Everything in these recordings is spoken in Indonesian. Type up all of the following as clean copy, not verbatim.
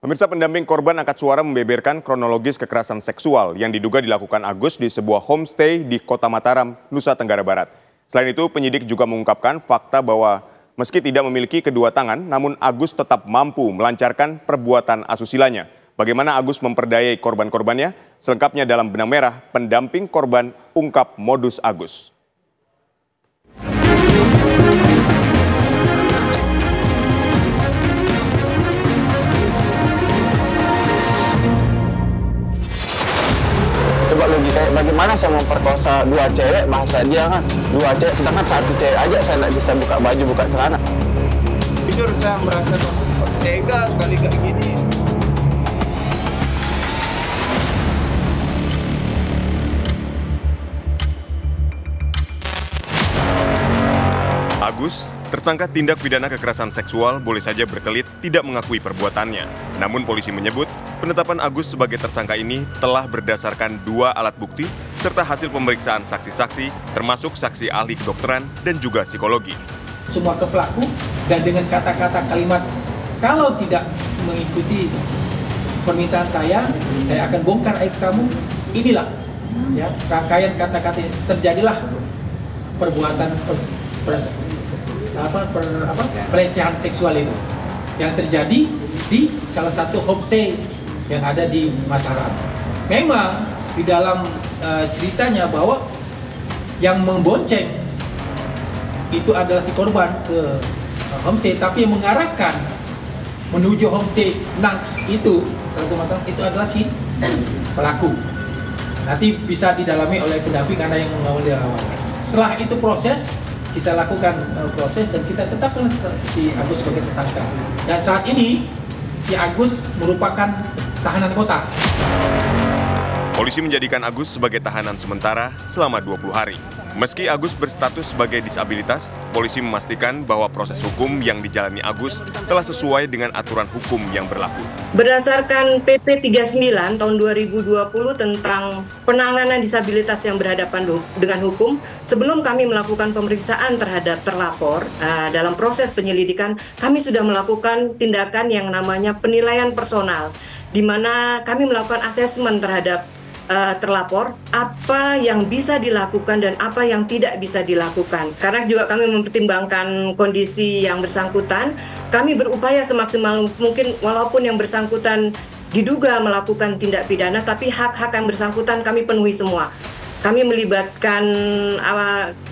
Pemirsa, pendamping korban angkat suara membeberkan kronologis kekerasan seksual yang diduga dilakukan Agus di sebuah homestay di Kota Mataram, Nusa Tenggara Barat. Selain itu, penyidik juga mengungkapkan fakta bahwa meski tidak memiliki kedua tangan, namun Agus tetap mampu melancarkan perbuatan asusilanya. Bagaimana Agus memperdayai korban-korbannya? Selengkapnya dalam Benang Merah, pendamping korban ungkap modus Agus. Coba logika, bagaimana saya memperkosa dua cewek, bahasa dia kan dua cewek, sedangkan satu cewek aja saya nggak bisa buka baju, buka celana. Jujur saya merasa tega sekali kayak gini. Agus, tersangka tindak pidana kekerasan seksual, boleh saja berkelit tidak mengakui perbuatannya. Namun polisi menyebut penetapan Agus sebagai tersangka ini telah berdasarkan 2 alat bukti serta hasil pemeriksaan saksi-saksi termasuk saksi ahli kedokteran dan juga psikologi. Semua ke pelaku dan dengan kata-kata kalimat kalau tidak mengikuti permintaan saya akan bongkar aib kamu. Inilah ya rangkaian kata-kata terjadilah perbuatan pelecehan seksual itu yang terjadi di salah satu homestay yang ada di Mataram. Memang di dalam ceritanya bahwa yang membonceng itu adalah si korban ke homestay, tapi yang mengarahkan menuju homestay Nangs itu itu adalah si pelaku. Nanti bisa didalami oleh pendamping karena yang mengawal dari awal. Setelah itu proses kita lakukan proses dan kita tetapkan si Agus sebagai tersangka. Dan saat ini si Agus merupakan tahanan kota. Polisi menjadikan Agus sebagai tahanan sementara selama 20 hari. Meski Agus berstatus sebagai disabilitas, polisi memastikan bahwa proses hukum yang dijalani Agus telah sesuai dengan aturan hukum yang berlaku. Berdasarkan PP 39 tahun 2020 tentang penanganan disabilitas yang berhadapan dengan hukum, sebelum kami melakukan pemeriksaan terhadap terlapor, dalam proses penyelidikan, kami sudah melakukan tindakan yang namanya penilaian personal, di mana kami melakukan asesmen terhadap terlapor, apa yang bisa dilakukan dan apa yang tidak bisa dilakukan. Karena juga kami mempertimbangkan kondisi yang bersangkutan, kami berupaya semaksimal mungkin walaupun yang bersangkutan diduga melakukan tindak pidana, tapi hak-hak yang bersangkutan kami penuhi semua. Kami melibatkan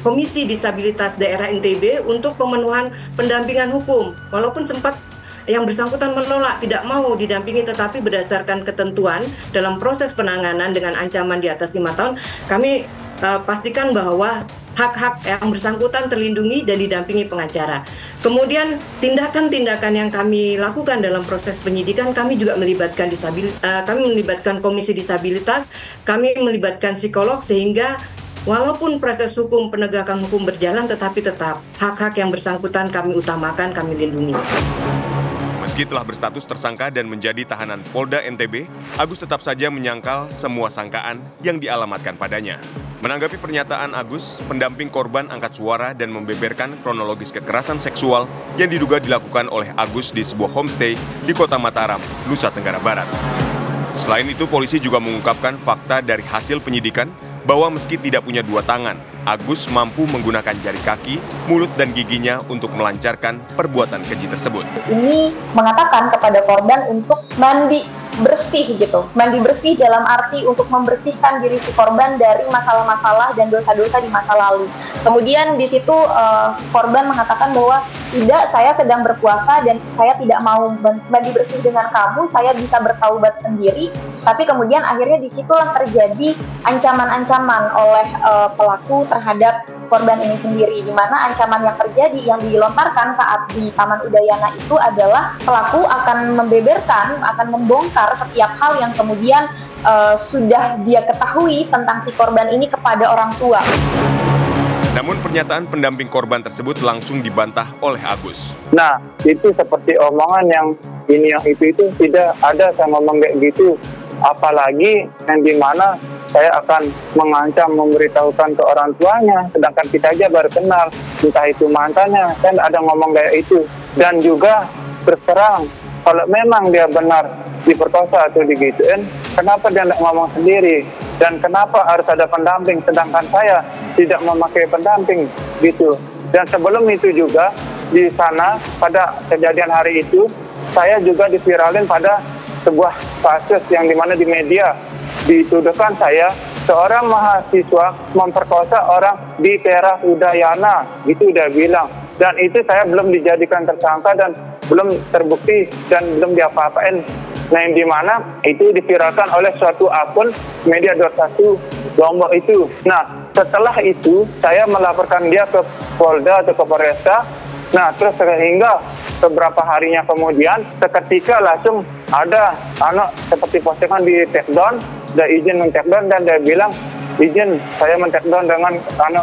Komisi Disabilitas Daerah NTB untuk pemenuhan pendampingan hukum, walaupun sempat yang bersangkutan menolak, tidak mau didampingi, tetapi berdasarkan ketentuan dalam proses penanganan dengan ancaman di atas 5 tahun, kami pastikan bahwa hak-hak yang bersangkutan terlindungi dan didampingi pengacara. Kemudian tindakan-tindakan yang kami lakukan dalam proses penyidikan, kami juga melibatkan kami melibatkan Komisi Disabilitas, kami melibatkan psikolog, sehingga walaupun proses hukum penegakan hukum berjalan, tetapi tetap hak-hak yang bersangkutan kami utamakan, kami lindungi. Meski telah berstatus tersangka dan menjadi tahanan Polda NTB, Agus tetap saja menyangkal semua sangkaan yang dialamatkan padanya. Menanggapi pernyataan Agus, pendamping korban angkat suara dan membeberkan kronologis kekerasan seksual yang diduga dilakukan oleh Agus di sebuah homestay di Kota Mataram, Nusa Tenggara Barat. Selain itu, polisi juga mengungkapkan fakta dari hasil penyidikan bahwa meski tidak punya 2 tangan, Agus mampu menggunakan jari kaki, mulut, dan giginya untuk melancarkan perbuatan keji tersebut. Ini mengatakan kepada korban untuk mandi bersih gitu. Mandi bersih dalam arti untuk membersihkan diri si korban dari masalah-masalah dan dosa-dosa di masa lalu. Kemudian di situ korban mengatakan bahwa tidak, saya sedang berpuasa dan saya tidak mau mandi bersih dengan kamu, saya bisa bertaubat sendiri. Tapi kemudian akhirnya disitulah terjadi ancaman-ancaman oleh pelaku terhadap korban ini sendiri, di mana ancaman yang terjadi yang dilontarkan saat di Taman Udayana itu adalah pelaku akan membeberkan, akan membongkar setiap hal yang kemudian sudah dia ketahui tentang si korban ini kepada orang tua. Namun pernyataan pendamping korban tersebut langsung dibantah oleh Agus. Nah, itu seperti omongan yang ini yang itu tidak ada saya ngomong kayak gitu. Apalagi yang dimana saya akan mengancam memberitahukan ke orang tuanya, sedangkan kita aja baru kenal, entah itu mantannya, saya ada ngomong kayak itu. Dan juga berserang Kalau memang dia benar diperkosa atau digituin, kenapa dia tidak ngomong sendiri? Dan kenapa harus ada pendamping, sedangkan saya tidak memakai pendamping gitu. Dan sebelum itu juga, di sana pada kejadian hari itu, saya juga diviralin pada sebuah kasus yang dimana di media dituduhkan saya seorang mahasiswa memperkosa orang di teras Udayana, gitu dia bilang. Dan itu saya belum dijadikan tersangka dan belum terbukti dan belum diapa-apain. Nah, yang dimana itu diviralkan oleh suatu akun media 21 Lombok itu. Nah, setelah itu saya melaporkan dia ke Polda atau ke Polresta. Nah, terus sehingga beberapa harinya kemudian seketika langsung ada seperti postingan di take down, ada izin men-take down, dan dia bilang izin saya men-take down dengan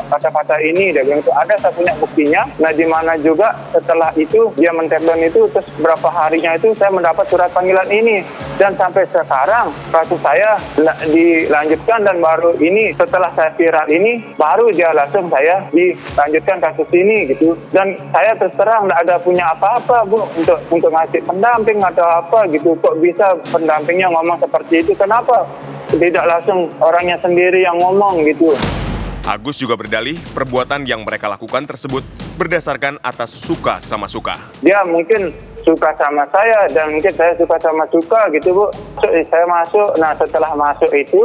kata-kata ini. Dia bilang itu ada, saya punya buktinya. Nah, di mana juga setelah itu dia men-take down itu, terus berapa harinya itu saya mendapat surat panggilan ini. Dan sampai sekarang kasus saya dilanjutkan, dan baru ini setelah saya viral ini baru dia langsung saya dilanjutkan kasus ini gitu. Dan saya terus terang tidak ada punya apa-apa, Bu, untuk ngasih pendamping atau apa gitu. Kok bisa pendampingnya ngomong seperti itu? Kenapa tidak langsung orangnya sendiri yang ngomong gitu? Agus juga berdalih perbuatan yang mereka lakukan tersebut berdasarkan atas suka sama suka. Dia mungkin suka sama saya dan mungkin saya suka sama suka gitu, Bu. Saya masuk, nah setelah masuk itu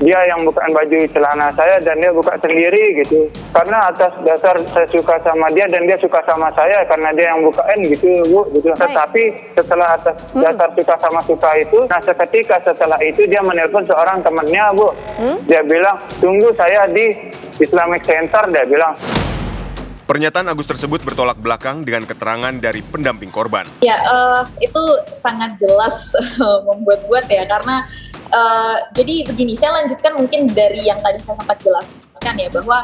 dia yang bukain baju celana saya dan dia buka sendiri gitu. Karena atas dasar saya suka sama dia dan dia suka sama saya karena dia yang bukain gitu, Bu. Gitu. Tetapi setelah atas dasar suka sama suka itu, nah seketika setelah itu dia menelpon seorang temannya, Bu. Dia bilang, tunggu saya di Islamic Center, dia bilang. Pernyataan Agus tersebut bertolak belakang dengan keterangan dari pendamping korban. Ya, itu sangat jelas membuat-buat ya, karena jadi begini, saya lanjutkan mungkin dari yang tadi saya sempat jelaskan ya, bahwa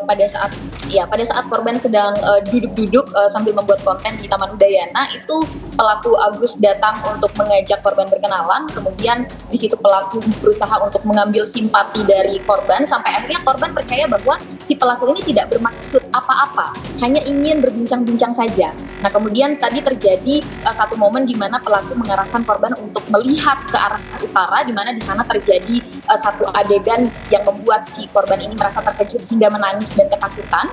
pada saat korban sedang duduk-duduk sambil membuat konten di Taman Udayana, itu pelaku Agus datang untuk mengajak korban berkenalan. Kemudian di situ pelaku berusaha untuk mengambil simpati dari korban, sampai akhirnya korban percaya bahwa si pelaku ini tidak bermaksud apa-apa, hanya ingin berbincang-bincang saja. Nah, kemudian tadi terjadi satu momen di mana pelaku mengarahkan korban untuk melihat ke arah utara, di mana di sana terjadi satu adegan yang membuat si korban ini merasa terkejut hingga menangis dan ketakutan.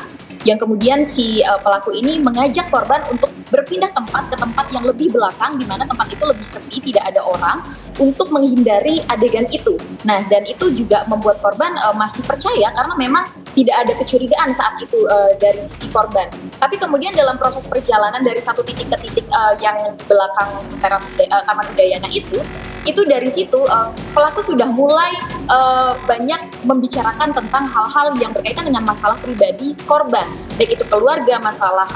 Yang kemudian si pelaku ini mengajak korban untuk berpindah tempat ke tempat yang lebih belakang, di mana tempat itu lebih sepi, tidak ada orang, untuk menghindari adegan itu. Nah, dan itu juga membuat korban masih percaya karena memang tidak ada kecurigaan saat itu dari sisi korban. Tapi kemudian dalam proses perjalanan dari satu titik ke titik yang belakang teras Taman Udayana itu dari situ pelaku sudah mulai banyak membicarakan tentang hal-hal yang berkaitan dengan masalah pribadi korban, baik itu keluarga, masalah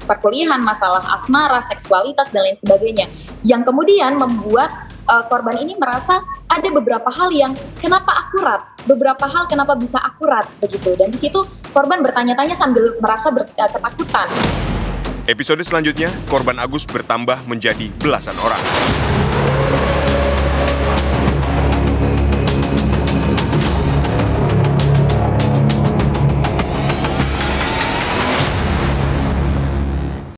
perkuliahan, masalah asmara, seksualitas, dan lain sebagainya, yang kemudian membuat korban ini merasa ada beberapa hal yang kenapa akurat, beberapa hal kenapa bisa akurat begitu, dan di situ korban bertanya-tanya sambil merasa ketakutan. Episode selanjutnya, korban Agus bertambah menjadi belasan orang.